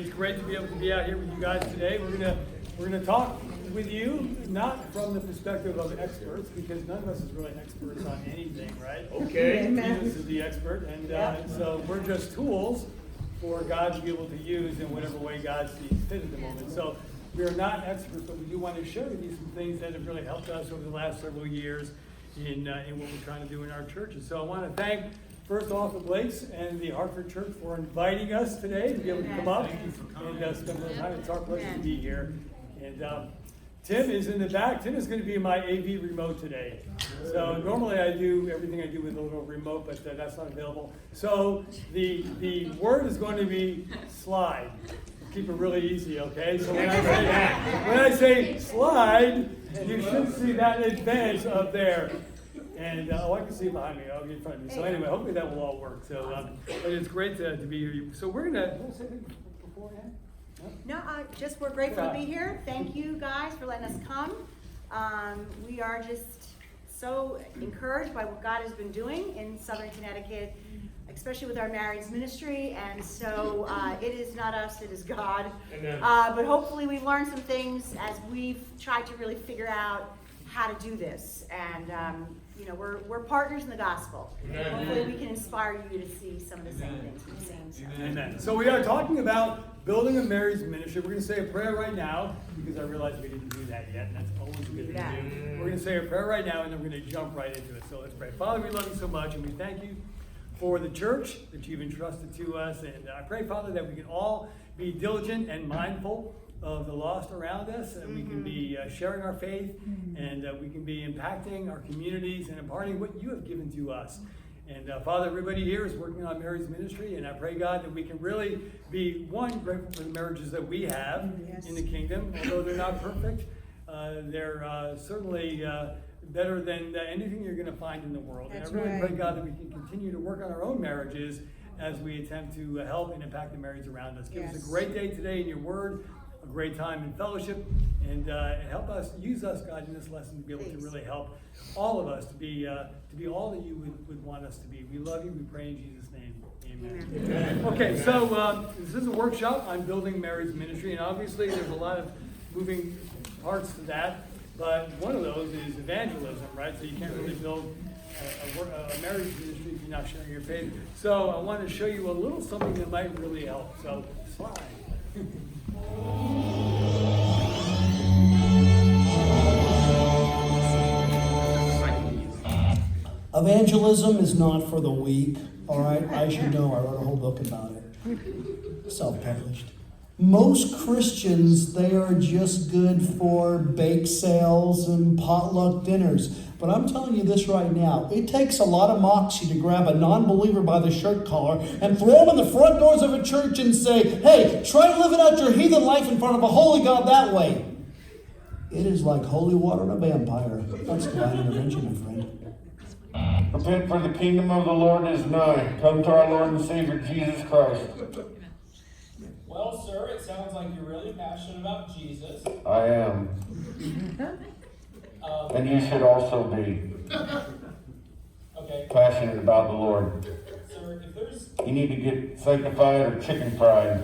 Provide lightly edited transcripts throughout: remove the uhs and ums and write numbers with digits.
It's great to be able to be out here with you guys today. We're gonna talk with you, not from the perspective of experts, because none of us is really experts on anything, right? Okay. Jesus is the expert, and so we're just tools for God to be able to use in whatever way God sees fit at the moment. So we are not experts, but we do want to share with you some things that have really helped us over the last several years in what we're trying to do in our churches. So I want to thank, first off, the Blakes and the Hartford Church for inviting us today to be able to come up and spend a little time. It's our pleasure to be here. And Tim is in the back. Tim is going to be my AV remote today. So normally I do everything I do with a little remote, but that's not available. So the word is going to be slide. Keep it really easy, okay? So when I say slide, you should see that advance up there. And I can see behind me. I'll get in front of me. So anyway, hopefully that will all work. So but it's great to be here. So we're gonna. Did I say anything beforehand? No, just we're grateful to be here. Thank you guys for letting us come. We are just so encouraged by what God has been doing in Southern Connecticut, especially with our marriage ministry. And so it is not us, it is God. But hopefully we've learned some things as we've tried to really figure out how to do this. And you know, we're partners in the gospel. Hopefully we can inspire you to see some of the same things we've seen. Amen. So we are talking about building a marriage ministry. We're going to say a prayer right now, because I realized we didn't do that yet, and that's always a good thing to do. We're going to say a prayer right now, and then we're going to jump right into it. So let's pray. Father, we love you so much, and we thank you for the church that you've entrusted to us. And I pray, Father, that we can all be diligent and mindful of the lost around us, and we can be sharing our faith, and we can be impacting our communities and imparting what you have given to us. And Father, everybody here is working on marriage ministry, and I pray, God, that we can really be, one, grateful for the marriages that we have in the kingdom. Although they're not perfect, they're certainly better than anything you're going to find in the world. That's and I really right. pray, God, that we can continue to work on our own marriages as we attempt to help and impact the marriages around us. Give us a great day today in your word, a great time in fellowship, and help us, use us, God, in this lesson to be able to really help all of us to be all that you would want us to be. We love you. We pray in Jesus' name. Amen. Okay, so this is a workshop on building marriage ministry, and obviously there's a lot of moving parts to that, but one of those is evangelism, right? So you can't really build a marriage ministry if you're not sharing your faith. So I want to show you a little something that might really help. So slide. Evangelism is not for the weak, all right? As you know, I wrote a whole book about it, self-published. Most Christians, they are just good for bake sales and potluck dinners. But I'm telling you this right now, it takes a lot of moxie to grab a non-believer by the shirt collar and throw him in the front doors of a church and say, hey, try living out your heathen life in front of a holy God that way. It is like holy water on a vampire. That's divine intervention, my friend. Repent, for the kingdom of the Lord is nigh. Come to our Lord and Savior Jesus Christ. Well, sir, it sounds like you're really passionate about Jesus. I am. And you should also be Okay. passionate about the Lord. Sir, if there's... You need to get sanctified or chicken fried.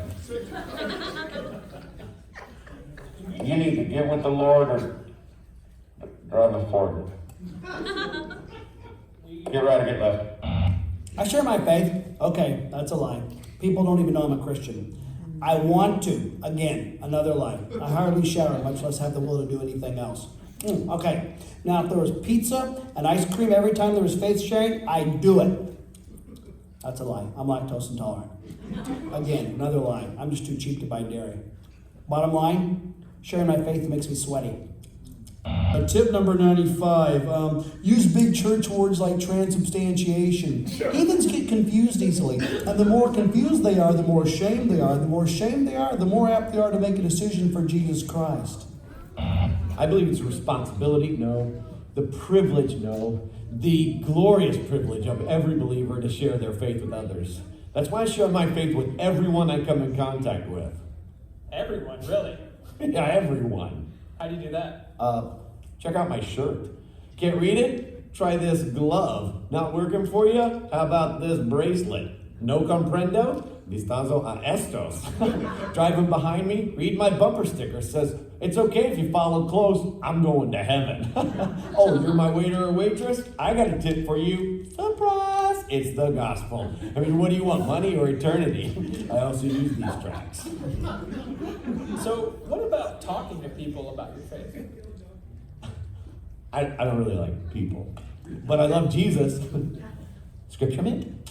You need to get with the Lord or drive a Ford. Get right or get left. I share my faith. Okay, that's a lie. People don't even know I'm a Christian. I want to. Again, another lie. I hardly shower, much less have the will to do anything else. Okay. Now, if there was pizza and ice cream every time there was faith sharing, I'd do it. That's a lie. I'm lactose intolerant. Again, another lie. I'm just too cheap to buy dairy. Bottom line, sharing my faith makes me sweaty. Tip number 95, use big church words like transubstantiation. Heathens get confused easily, and the more confused they are, the more ashamed they are. The more ashamed they are, the more apt they are to make a decision for Jesus Christ. I believe it's a responsibility, no. The privilege, no. The glorious privilege of every believer to share their faith with others. That's why I share my faith with everyone I come in contact with. Everyone, really? Yeah, everyone. How do you do that? Check out my shirt. Can't read it? Try this glove. Not working for you? How about this bracelet? No comprendo? vistazo a estos. Driving behind me, read my bumper sticker. Says, it's okay if you follow close, I'm going to heaven. Oh, you're my waiter or waitress? I got a tip for you. Surprise! It's the gospel. I mean, what do you want, money or eternity? I also use these tracks. So, what about talking to people about your faith? I don't really like people, but I love Jesus. Scripture mint.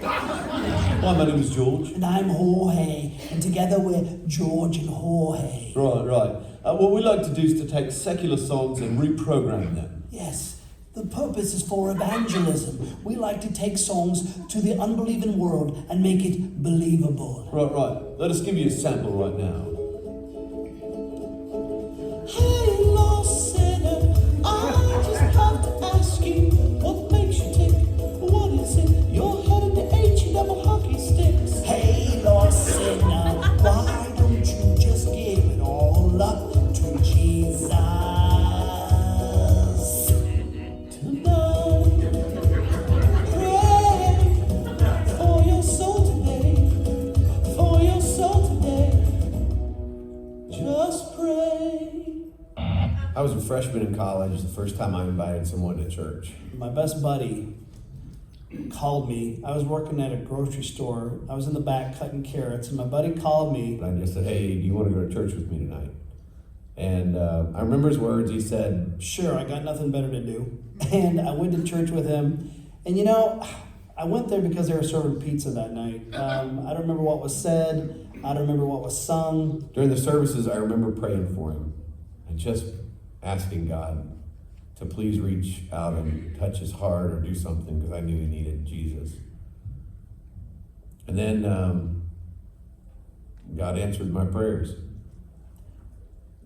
Hi, my name is George. And I'm Jorge, and together we're George and Jorge. Right. What we like to do is to take secular songs and reprogram them. Yes, the purpose is for evangelism. We like to take songs to the unbelieving world and make it believable. Right. Let us give you a sample right now. Hey, lost sinner, I just have to ask you, what makes you tick? What is it? You're headed to H-double hockey sticks. Hey, lost sinner, why don't you just give it all up to Jesus tonight? Pray for your soul today, just pray. I was a freshman in college the first time I invited someone to church. My best buddy called me. I was working at a grocery store. I was in the back cutting carrots, and my buddy called me. And I just said, hey, do you want to go to church with me tonight? And I remember his words. He said, Sure, I got nothing better to do. And I went to church with him. And I went there because they were serving pizza that night. I don't remember what was said. I don't remember what was sung. during the services, I remember praying for him and just asking God to please reach out and touch his heart or do something because I knew he needed Jesus. And then God answered my prayers.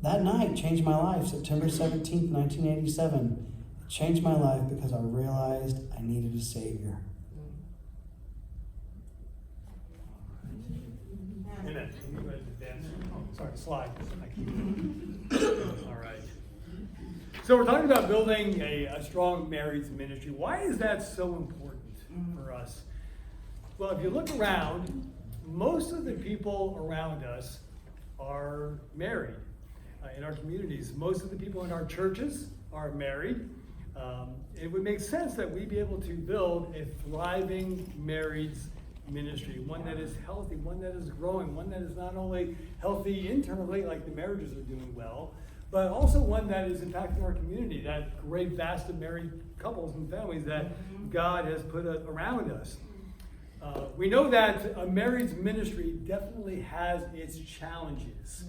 That night changed my life, September 17th, 1987. It changed my life because I realized I needed a Savior. Amen. Sorry, slide. All right. So we're talking about building a strong marriage ministry. Why is that so important for us? Well, if you look around, most of the people around us are married. In our communities, most of the people in our churches are married. It would make sense that we be able to build a thriving marriage ministry, one that is healthy, one that is growing, one that is not only healthy internally, like the marriages are doing well, but also one that is impacting our community, that great vast of married couples and families that God has put around us. We know that a marriage ministry definitely has its challenges.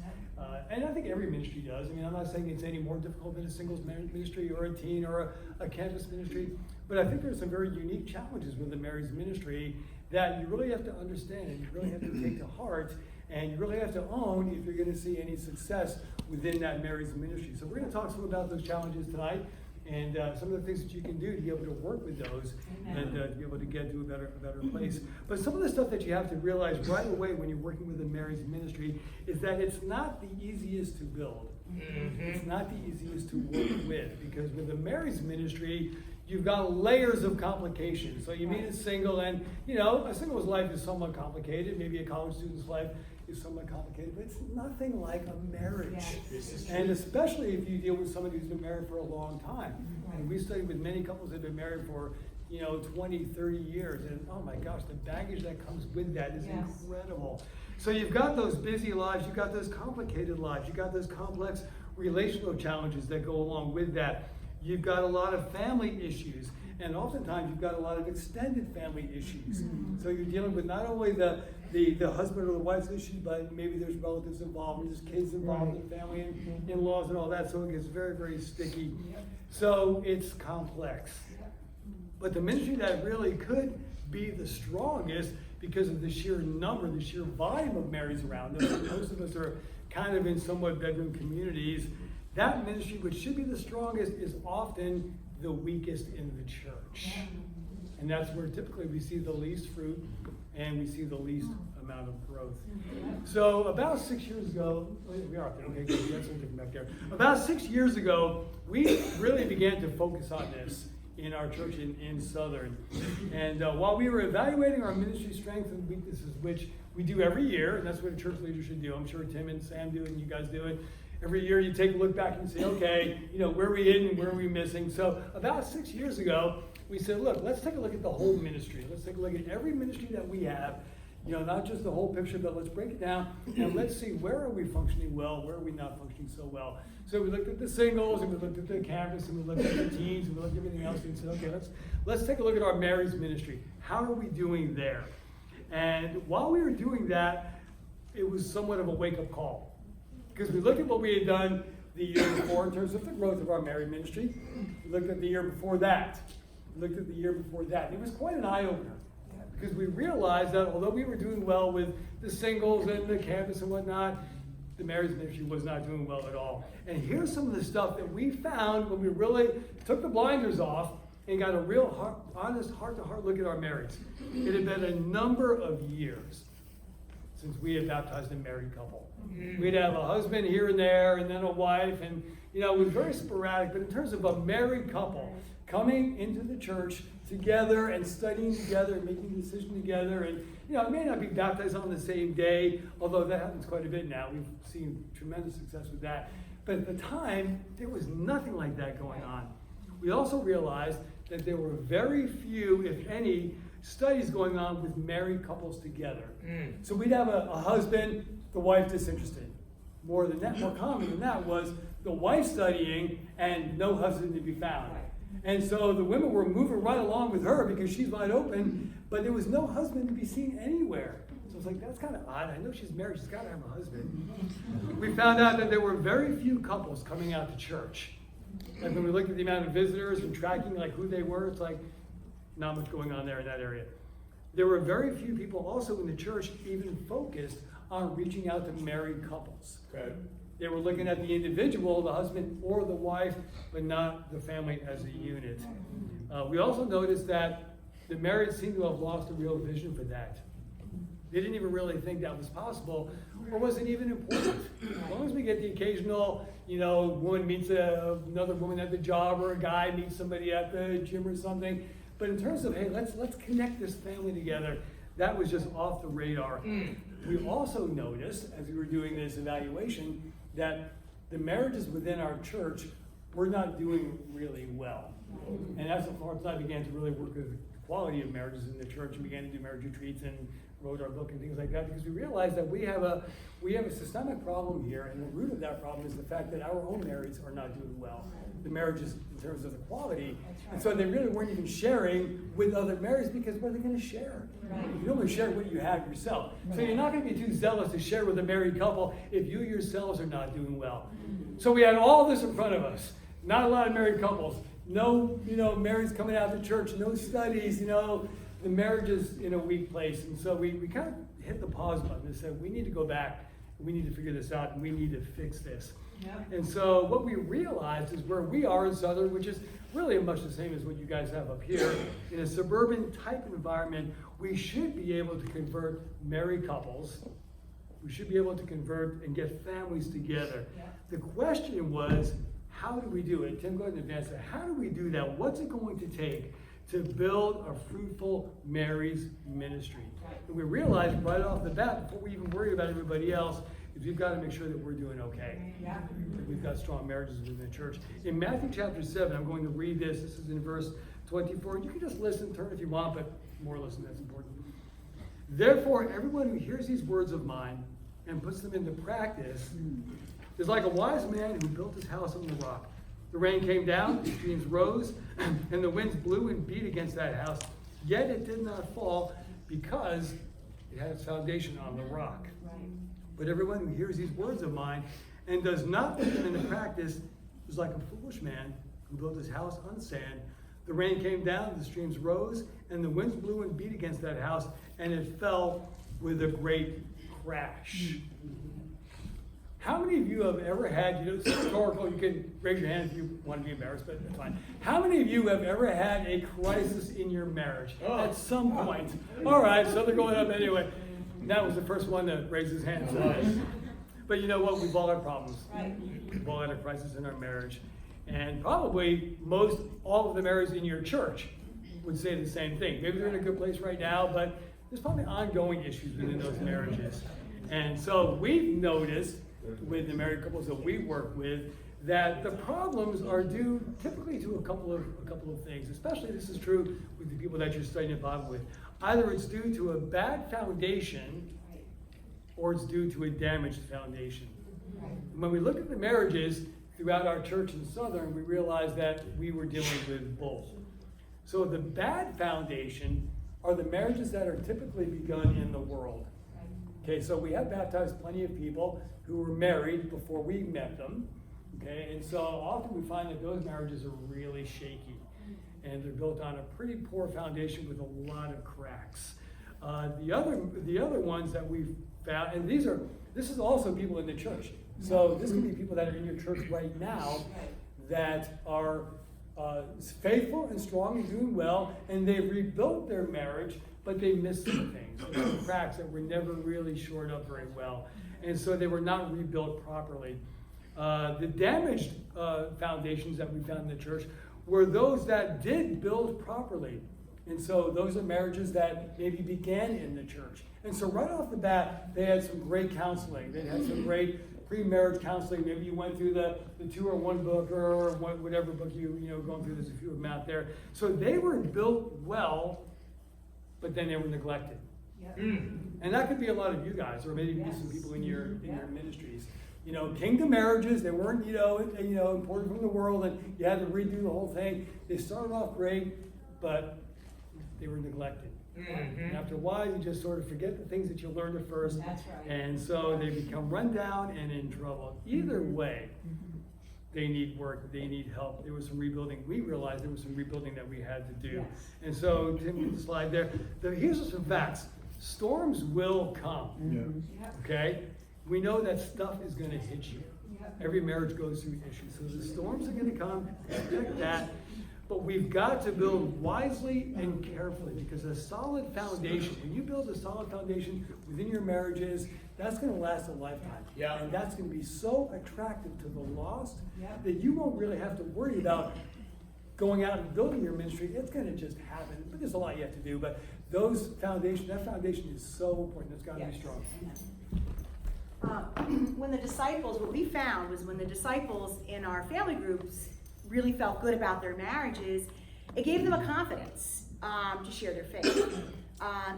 And I think every ministry does. I mean, I'm not saying it's any more difficult than a singles marriage ministry or a teen or a campus ministry, but I think there's some very unique challenges with the marriage ministry that you really have to understand and you really have to take to heart and you really have to own if you're going to see any success within that marriage ministry. So we're going to talk some about those challenges tonight and some of the things that you can do to be able to work with those and to be able to get to a better place. But some of the stuff that you have to realize right away when you're working with a marriage ministry is that it's not the easiest to build. It's not the easiest to work with because with a marriage ministry, you've got layers of complications. So you meet a single and, a single's life is somewhat complicated. Maybe a college student's life is somewhat complicated, but it's nothing like a marriage. And especially if you deal with somebody who's been married for a long time. And we studied with many couples that have been married for, 20, 30 years. And oh my gosh, the baggage that comes with that is incredible. So you've got those busy lives, you've got those complicated lives, you've got those complex relational challenges that go along with that. You've got a lot of family issues, and oftentimes you've got a lot of extended family issues. So you're dealing with not only the husband or the wife's issues, but maybe there's relatives involved, and there's kids involved, and family and in-laws and all that, so it gets very, very sticky. So it's complex. But the ministry that really could be the strongest because of the sheer number, the sheer volume of marriages around us, most of us are kind of in somewhat bedroom communities. That ministry, which should be the strongest, is often the weakest in the church. And that's where typically we see the least fruit and we see the least amount of growth. So about 6 years ago, we are up there, okay, good, that's something back there. About 6 years ago, we really began to focus on this in our church in Southern. And while we were evaluating our ministry strengths and weaknesses, which we do every year, and that's what a church leader should do. I'm sure Tim and Sam do, and you guys do it. Every year you take a look back and say, okay, where are we in and where are we missing? So about 6 years ago, we said, look, let's take a look at the whole ministry. Let's take a look at every ministry that we have. Not just the whole picture, but let's break it down and let's see where are we functioning well, where are we not functioning so well. So we looked at the singles, and we looked at the campus, and we looked at the teens, and we looked at everything else, and said, okay, let's take a look at our marriage ministry. How are we doing there? And while we were doing that, it was somewhat of a wake-up call. Because we looked at what we had done the year before in terms of the growth of our married ministry. We looked at the year before that. We looked at the year before that. It was quite an eye-opener. Because we realized that although we were doing well with the singles and the campus and whatnot, the marriage ministry was not doing well at all. And here's some of the stuff that we found when we really took the blinders off and got a real honest heart-to-heart look at our marriage. It had been a number of years since we had baptized a married couple. We'd have a husband here and there, and then a wife, and it was very sporadic. But in terms of a married couple coming into the church together and studying together and making a decision together, and it may not be baptized on the same day, although that happens quite a bit now. We've seen tremendous success with that. But at the time, there was nothing like that going on. We also realized that there were very few, if any, studies going on with married couples together. So we'd have a husband, the wife disinterested. More common than that was the wife studying and no husband to be found. And so the women were moving right along with her because she's wide open, but there was no husband to be seen anywhere. So it's like, that's kind of odd. I know she's married, she's got to have a husband. We found out that there were very few couples coming out to church. Like when we looked at the amount of visitors and tracking like who they were, it's like not much going on there in that area. There were very few people also in the church even focused on reaching out to married couples. Okay. They were looking at the individual, the husband or the wife, but not the family as a unit. We also noticed that the married seemed to have lost a real vision for that. They didn't even really think that was possible, or wasn't even important. As long as we get the occasional, woman meets another woman at the job, or a guy meets somebody at the gym or something. But in terms of, hey, let's connect this family together, that was just off the radar. We also noticed, as we were doing this evaluation, that the marriages within our church were not doing really well. And as I began to really work with the quality of marriages in the church and began to do marriage retreats and wrote our book and things like that, because we realized that we have a systemic problem here, and the root of that problem is the fact that our own marriages are not doing well. The marriages in terms of the quality. And so they really weren't even sharing with other marriages, because what are they going to share? You only share what you have yourself. So you're not going to be too zealous to share with a married couple if you yourselves are not doing well. So we had all this in front of us. Not a lot of married couples. No, marrieds coming out of the church. No studies, the marriage is in a weak place. And so we kind of hit the pause button and said, we need to go back. We need to figure this out, and we need to fix this. Yep. And so what we realized is where we are in Southern, which is really much the same as what you guys have up here, in a suburban type environment, we should be able to convert married couples. We should be able to convert and get families together. Yep. The question was, how do we do it? Tim, go ahead and advance that. How do we do that? What's it going to take to build a fruitful marriage ministry? And we realized right off the bat, before we even worry about everybody else, is we've got to make sure that we're doing okay. Yeah. That we've got strong marriages within the church. In Matthew chapter 7, I'm going to read this. This is in verse 24. You can just listen, turn if you want, but more listen, that's important. Therefore, everyone who hears these words of mine and puts them into practice is like a wise man who built his house on the rock. The rain came down, the streams rose, and the winds blew and beat against that house. Yet it did not fall, because it had its foundation on the rock. But everyone who hears these words of mine and does not put them into practice is like a foolish man who built his house on sand. The rain came down, the streams rose, and the winds blew and beat against that house, and it fell with a great crash. How many of you have ever had, it's historical, you can raise your hand if you want to be embarrassed, but that's fine. How many of you have ever had a crisis in your marriage at some point? All right, so they're going up anyway. That was the first one to raise his hand. But you know what? We've all had problems. We've all had a crisis in our marriage. And probably all of the marriages in your church would say the same thing. Maybe they're in a good place right now, but there's probably ongoing issues within those marriages. And so we've noticed with the married couples that we work with that the problems are due typically to a couple of things. Especially this is true with the people that you're studying the Bible with. Either it's due to a bad foundation or it's due to a damaged foundation. When we look at the marriages throughout our church in Southern, we realize that we were dealing with both. So the bad foundation are the marriages that are typically begun in the world. Okay, so we have baptized plenty of people who were married before we met them. Okay, and so often we find that those marriages are really shaky. And they're built on a pretty poor foundation with a lot of cracks. The other ones that we've found, and this is also people in the church. So this can be people that are in your church right now that are faithful and strong and doing well, and they've rebuilt their marriage, but they missed some things, some cracks that were never really shored up very well, and so they were not rebuilt properly. The damaged foundations that we found in the church were those that did build properly. And so those are marriages that maybe began in the church. And so right off the bat, they had some great counseling. They had some great pre-marriage counseling. Maybe you went through the 201 book or whatever book you going through. There's a few of them out there. So they were built well, but then they were neglected. Yep. And that could be a lot of you guys, or maybe some people in your ministries. Kingdom marriages, they weren't, imported from the world, and you had to redo the whole thing. They started off great, but they were neglected. Mm-hmm. And after a while, you just sort of forget the things that you learned at first. That's right. And so they become run down and in trouble. Either way, they need work, they need help. There was some rebuilding. We realized there was some rebuilding that we had to do. Yes. And so, Tim, the slide there. Here's some facts. Storms will come. Yeah. Okay? We know that stuff is going to hit you. Every marriage goes through issues. So the storms are going to come, expect that. But we've got to build wisely and carefully, because a solid foundation, when you build a solid foundation within your marriages, that's going to last a lifetime. Yeah. And that's going to be so attractive to the lost that you won't really have to worry about going out and building your ministry. It's going to just happen. But there's a lot you have to do. But that foundation is so important. It's got to be strong. When the disciples, what we found was when the disciples in our family groups really felt good about their marriages, it gave them a confidence to share their faith.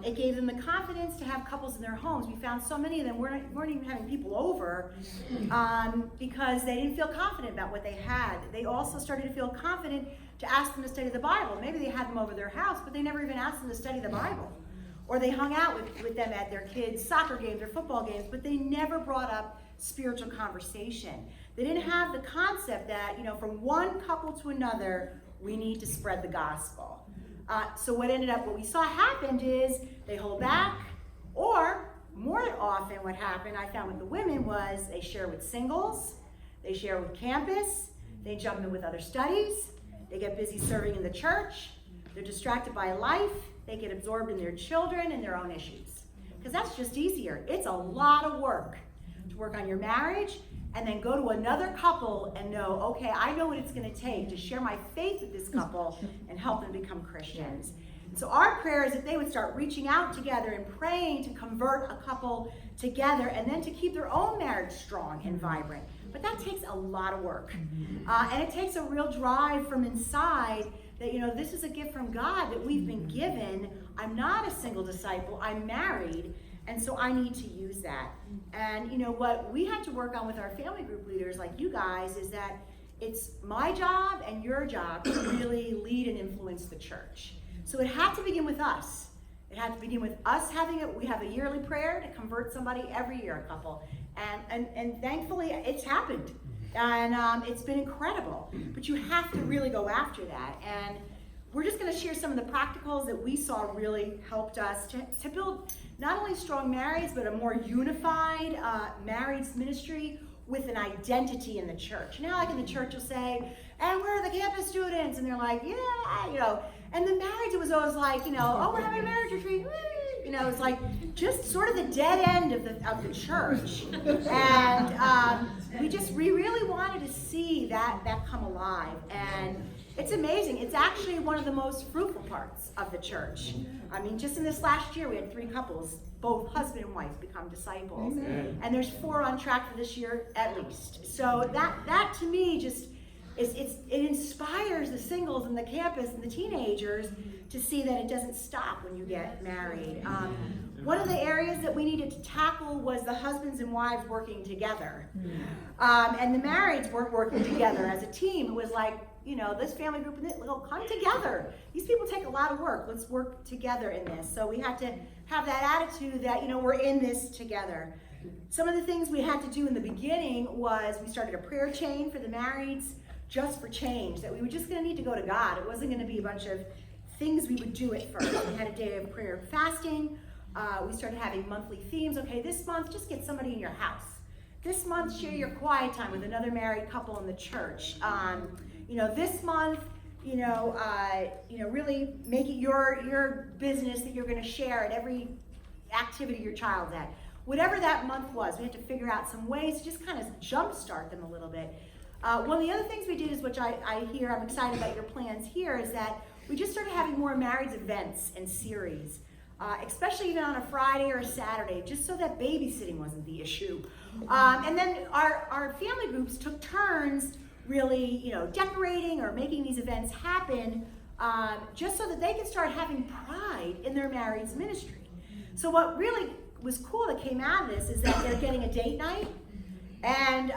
It gave them the confidence to have couples in their homes. We found so many of them weren't even having people over because they didn't feel confident about what they had. They also started to feel confident to ask them to study the Bible. Maybe they had them over their house, but they never even asked them to study the Bible. Or they hung out with them at their kids' soccer games or football games, but they never brought up spiritual conversation. They didn't have the concept that, from one couple to another, we need to spread the gospel. So what we saw happened is they hold back, or more often what happened, I found with the women, was they share with singles, they share with campus, they jump in with other studies, they get busy serving in the church, they're distracted by life, they get absorbed in their children and their own issues. Because that's just easier. It's a lot of work to work on your marriage and then go to another couple and know, okay, I know what it's going to take to share my faith with this couple and help them become Christians. So our prayer is that they would start reaching out together and praying to convert a couple together and then to keep their own marriage strong and vibrant. But that takes a lot of work. And it takes a real drive from inside that, this is a gift from God that we've been given. I'm not a single disciple, I'm married, and so I need to use that. And what we had to work on with our family group leaders like you guys is that it's my job and your job to really lead and influence the church. So it had to begin with us. It had to begin with us we have a yearly prayer to convert somebody every year, a couple. And thankfully it's happened. And it's been incredible. But you have to really go after that. And we're just going to share some of the practicals that we saw really helped us to build not only strong marriages, but a more unified marriage ministry with an identity in the church. Like in the church you'll say, and where are the campus students? And they're like, yeah, And the marriage, it was always like, oh, we're having a marriage retreat. It's like just sort of the dead end of the church. And we really wanted to see that come alive, and it's amazing. It's actually one of the most fruitful parts of the church. I mean, just in this last year, we had 3 couples, both husband and wife, become disciples, and there's 4 on track for this year at least. So that to me just it inspires the singles and the campus and the teenagers to see that it doesn't stop when you get married. One of the areas that we needed to tackle was the husbands and wives working together. And the marrieds weren't working together as a team. It was like, this family group, come together. These people take a lot of work. Let's work together in this. So we had to have that attitude that, we're in this together. Some of the things we had to do in the beginning was we started a prayer chain for the marrieds, just for change, that we were just going to need to go to God. It wasn't going to be a bunch of things we would do at first. We had a day of prayer and fasting. We started having monthly themes. Okay, this month, just get somebody in your house. This month, share your quiet time with another married couple in the church. This month, really make it your business that you're going to share at every activity your child's at. Whatever that month was, we had to figure out some ways to just kind of jumpstart them a little bit. One of the other things we did is, which I hear, I'm excited about your plans here, is that we just started having more marrieds events and series, especially even on a Friday or a Saturday, just so that babysitting wasn't the issue. And then our family groups took turns really, decorating or making these events happen, just so that they can start having pride in their marrieds ministry. So what really was cool that came out of this is that they're getting a date night, and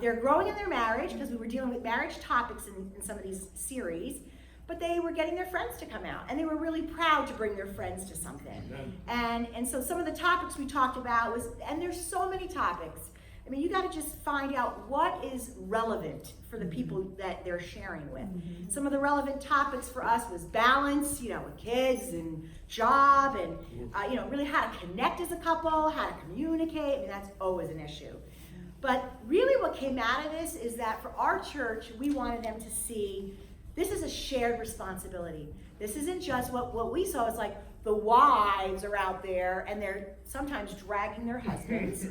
they're growing in their marriage, because we were dealing with marriage topics in some of these series, but they were getting their friends to come out, and they were really proud to bring their friends to something. And so some of the topics we talked about was, and there's so many topics. I mean, you got to just find out what is relevant for the people that they're sharing with. Some of the relevant topics for us was balance, with kids and job, and really how to connect as a couple, how to communicate. I mean, that's always an issue. But really what came out of this is that for our church, we wanted them to see this is a shared responsibility. This isn't just what we saw. It's like the wives are out there and they're sometimes dragging their husbands,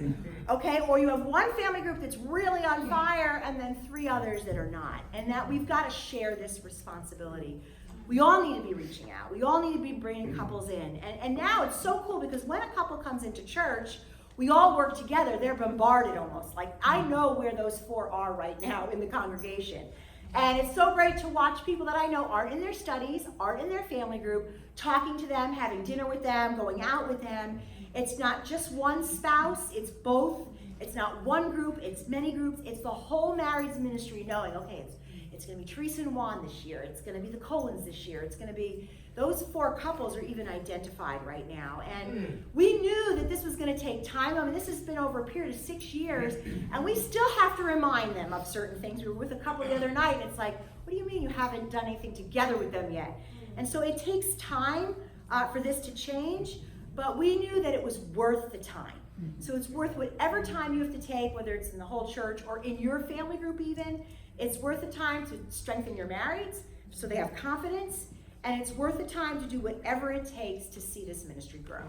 okay? Or you have one family group that's really on fire and then 3 others that are not. And that we've got to share this responsibility. We all need to be reaching out. We all need to be bringing couples in. And now it's so cool, because when a couple comes into church, we all work together. They're bombarded almost. Like, I know where those 4 are right now in the congregation. And it's so great to watch people that I know aren't in their studies, aren't in their family group, talking to them, having dinner with them, going out with them. It's not just one spouse, it's both. It's not one group, it's many groups. It's the whole marriage ministry knowing, okay, it's going to be Teresa and Juan this year. It's going to be the Colins this year. It's going to be, those 4 couples are even identified right now. And we knew that this was going to take time. I mean, this has been over a period of 6 years, and we still have to remind them of certain things. We were with a couple the other night, and it's like, what do you mean you haven't done anything together with them yet? And so it takes time for this to change, but we knew that it was worth the time. So it's worth whatever time you have to take, whether it's in the whole church or in your family group even. It's worth the time to strengthen your marrieds so they have confidence, and it's worth the time to do whatever it takes to see this ministry grow.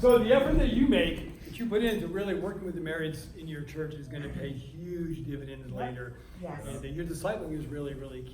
So the effort that you make, that you put into really working with the marrieds in your church, is going to pay huge dividends later. Yes. And your discipling is really, really